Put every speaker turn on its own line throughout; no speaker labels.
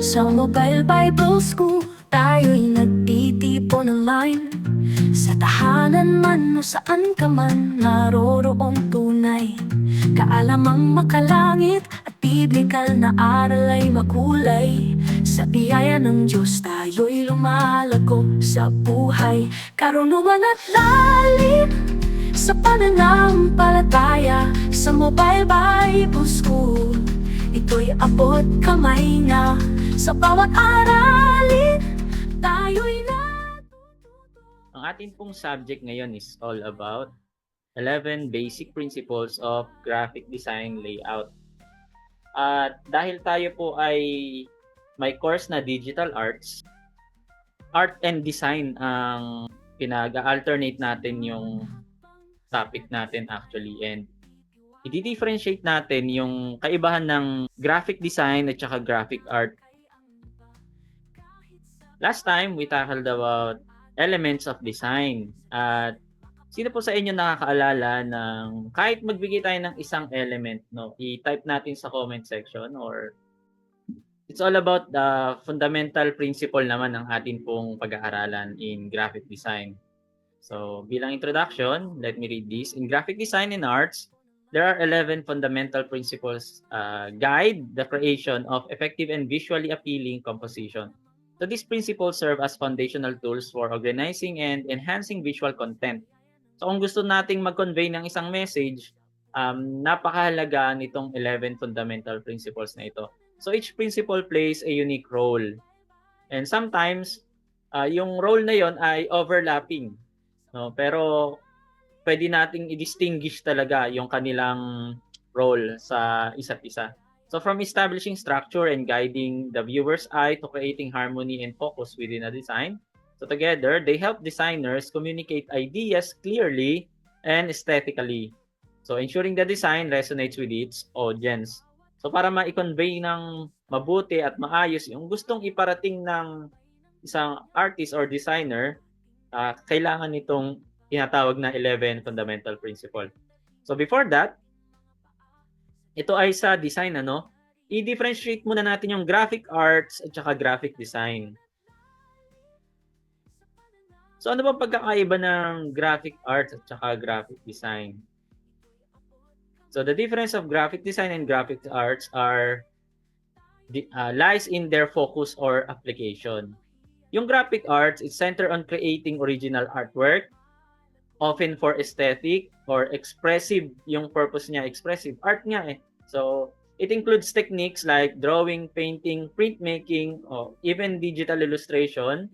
Sa Mobile Bible School, tayo'y nagtitipon online. Sa tahanan man o saan ka man, naroroong tunay kaalamang makalangit at biblikal na aral ay makulay. Sa biyaya ng Diyos tayo'y lumalago sa buhay, karunungan at lalim sa pananampalataya. Sa Mobile Bible School, ito'y abot kamay na. Sa bawat aralin, tayo'y
Ang ating pong subject ngayon is all about 11 basic principles of graphic design layout. At dahil tayo po ay may course na digital arts, art and design ang pinag-alternate natin yung topic natin actually, and i-differentiate natin yung kaibahan ng graphic design at saka graphic art. Last time, we tackled about elements of design. At sino po sa inyo nakakaalala ng kahit magbigay tayo ng isang element, no, i-type natin sa comment section, or it's all about the fundamental principle naman ng atin pong pag-aaralan in graphic design. So, bilang introduction, let me read this. In graphic design and arts, there are 11 fundamental principles guide the creation of effective and visually appealing composition. So these principles serve as foundational tools for organizing and enhancing visual content. So kung gusto nating mag-convey ng isang message, napakahalaga nitong 11 fundamental principles na ito. So each principle plays a unique role. And sometimes, yung role na yon ay overlapping. No? Pero pwede nating i-distinguish talaga yung kanilang role sa isa't isa. So from establishing structure and guiding the viewer's eye to creating harmony and focus within a design, so together, they help designers communicate ideas clearly and aesthetically. So ensuring the design resonates with its audience. So para ma-convey ng mabuti at maayos yung gustong iparating ng isang artist or designer, kailangan nitong tinatawag na 11 fundamental principle. So before that, ito ay sa design, i-differentiate muna natin yung graphic arts at saka graphic design. So ano ba pagkakaiba ng graphic arts at saka graphic design? So the difference of graphic design and graphic arts lies in their focus or application. Yung graphic arts is centered on creating original artwork, often for aesthetic or expressive. Yung purpose niya, expressive art nga eh. So, it includes techniques like drawing, painting, printmaking, or even digital illustration,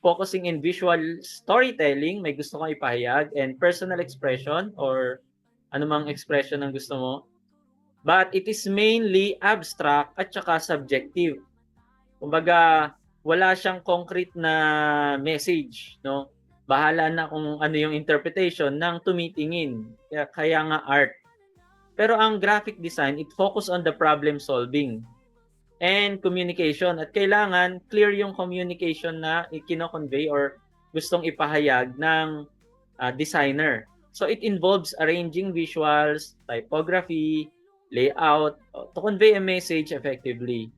focusing in visual storytelling, may gusto kong ipahayag, and personal expression or anumang expression ang gusto mo. But it is mainly abstract at saka subjective. Kumbaga, wala siyang concrete na message, no? Bahala na kung ano yung interpretation ng tumitingin. Kaya nga art. Pero ang graphic design, it focus on the problem solving and communication. At kailangan clear yung communication na ikino-convey or gustong ipahayag ng designer. So it involves arranging visuals, typography, layout to convey a message effectively.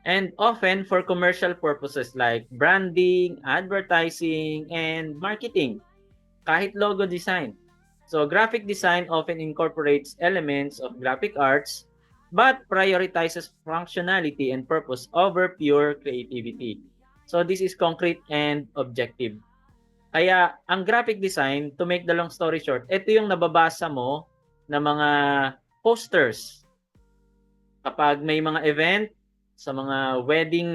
And often for commercial purposes like branding, advertising, and marketing, kahit logo design. So graphic design often incorporates elements of graphic arts but prioritizes functionality and purpose over pure creativity. So this is concrete and objective. Kaya ang graphic design, to make the long story short, ito yung nababasa mo na mga posters kapag may mga event, sa mga wedding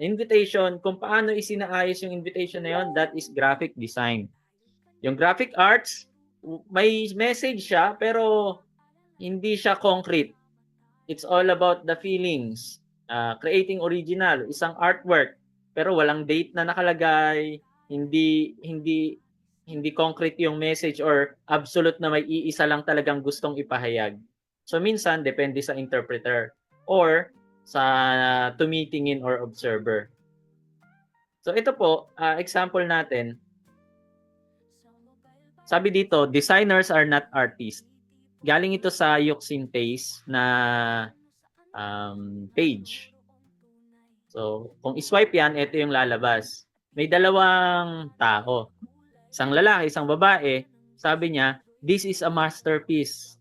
invitation, kung paano isinaayos yung invitation na yon, that is graphic design. Yung graphic arts, may message siya pero hindi siya concrete. It's all about the feelings, creating original, isang artwork pero walang date na nakalagay, hindi concrete yung message or absolute na may iisa lang talagang gustong ipahayag. So minsan depende sa interpreter or sa tumitingin or observer. So ito po, example natin. Sabi dito, designers are not artists. Galing ito sa Yuxin Taste na page. So, kung i-swipe yan, ito yung lalabas. May dalawang tao. Isang lalaki, isang babae. Sabi niya, this is a masterpiece.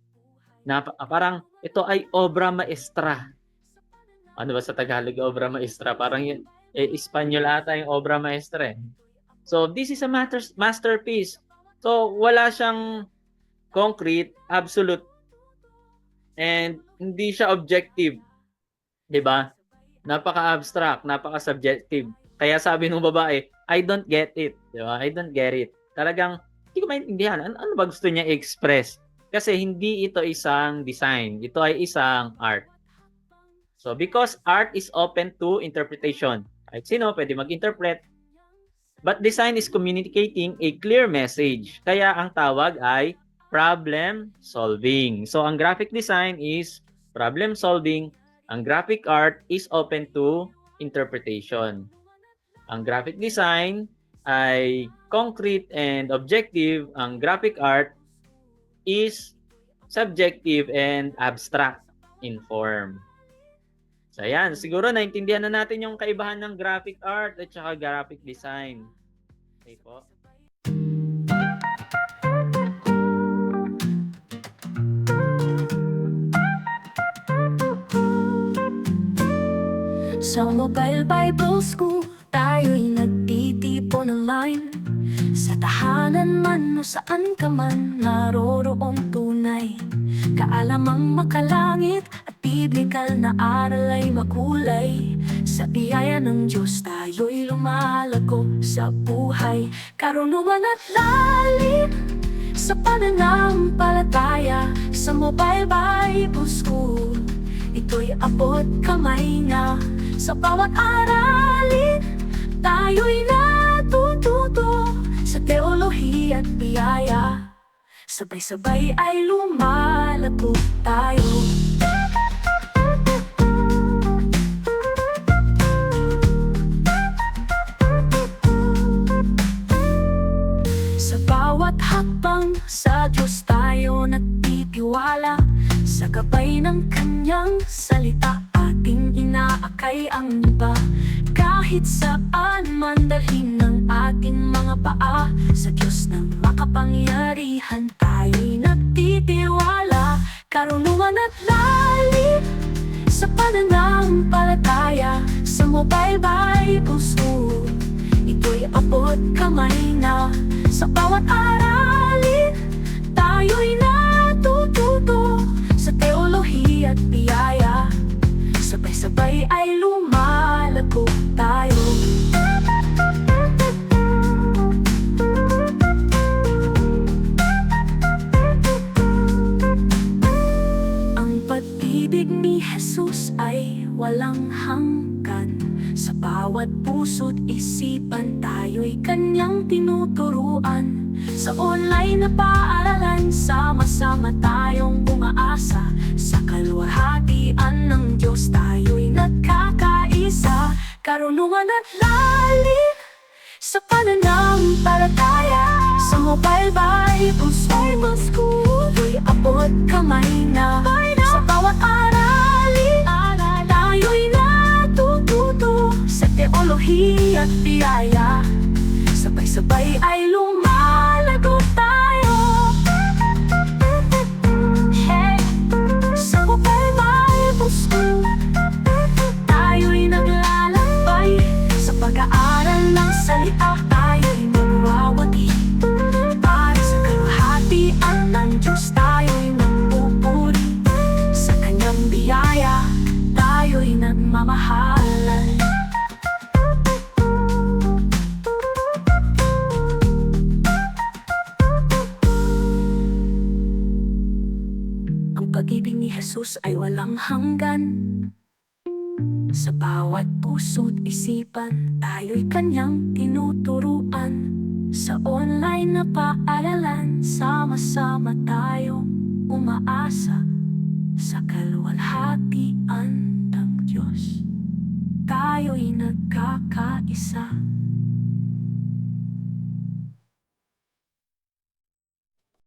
Parang ito ay obra maestra. Ano ba sa Tagalog obra maestra? Parang yun, Espanyol ata yung obra maestra. So, this is a masterpiece. So, wala siyang concrete, absolute, and hindi siya objective. 'Di ba? Napaka-abstract, napaka-subjective. Kaya sabi ng babae, I don't get it. 'Di ba? I don't get it. Talagang hindi ko maintindihan. Ano ba gusto niya i-express? Kasi hindi ito isang design. Ito ay isang art. So, because art is open to interpretation. Kahit sino pwede mag-interpret. But design is communicating a clear message. Kaya ang tawag ay problem solving. So, ang graphic design is problem solving. Ang graphic art is open to interpretation. Ang graphic design ay concrete and objective. Ang graphic art is subjective and abstract in form. So, ayan. Siguro naintindihan na natin yung kaibahan ng graphic art at saka graphic design. Okay po.
Sa Mobile Bible School, tayo'y nagtitipon online. Sa tahanan man o saan ka man, naroroong tunay. Kaalamang makalangit at biblikal na aral ay makulay. Sa biyaya ng Diyos tayo'y lumalago sa buhay. Karunungan at lalim sa pananampalataya. Sa Mobile Bible School, ito'y abot kamay na. Sa bawat aralin, tayo'y natututo sa teolohiya at biyaya. Sabay-sabay ay lumalago tayo. Sa bawat hakbang, sa Diyos tayo nagtitiwala. Sa gabay ng Kanyang salita, ating inaakay ang iba. Kahit saan man dalhin ng ating mga paa, sa Diyos ng makapangyarihan tayo'y nagtitiwala. Karunungan at lalim sa pananampalataya. Sa Mobile Bible School, ito'y abot kamay na. Sa bawat aralin, tayo'y natututo sa teolohiya at biyaya. Sabay-sabay ay lumalago tayo. Ang pag-ibig ni Jesus ay walang hanggan. Sa bawat puso't isipan, tayo'y Kanyang tinuturuan. Sa online na paaralan, sama-sama tayong umaasa. Sa kaluwalhatian ng Diyos, tayo'y nagkakaisa. Karunungan at lalim sa pananampalataya. Sa Mobile Bible School, ito'y abot kamay na. Sa bawat aralin, tayo'y natututo sa teolohiya at biyaya. Sabay-sabay ay lumalago tayo. Hey, sa Mobile Bible School, tayo'y naglalakbay. Sa pag-aaral ng salita, tayo'y magwawagi. Para sa kaluwalhatian ng Diyos, tayo'y nagpupuri. Sa Kanyang biyaya, tayo'y nagmamahalan. Ang pag-ibig ni Jesus ay walang hanggan. Sa bawat puso't isipan, tayo'y Kanyang tinuturuan. Sa online na paaralan, sama-sama tayong umaasa. Sa kaluwalhatian ng Diyos, tayo'y nagkakaisa.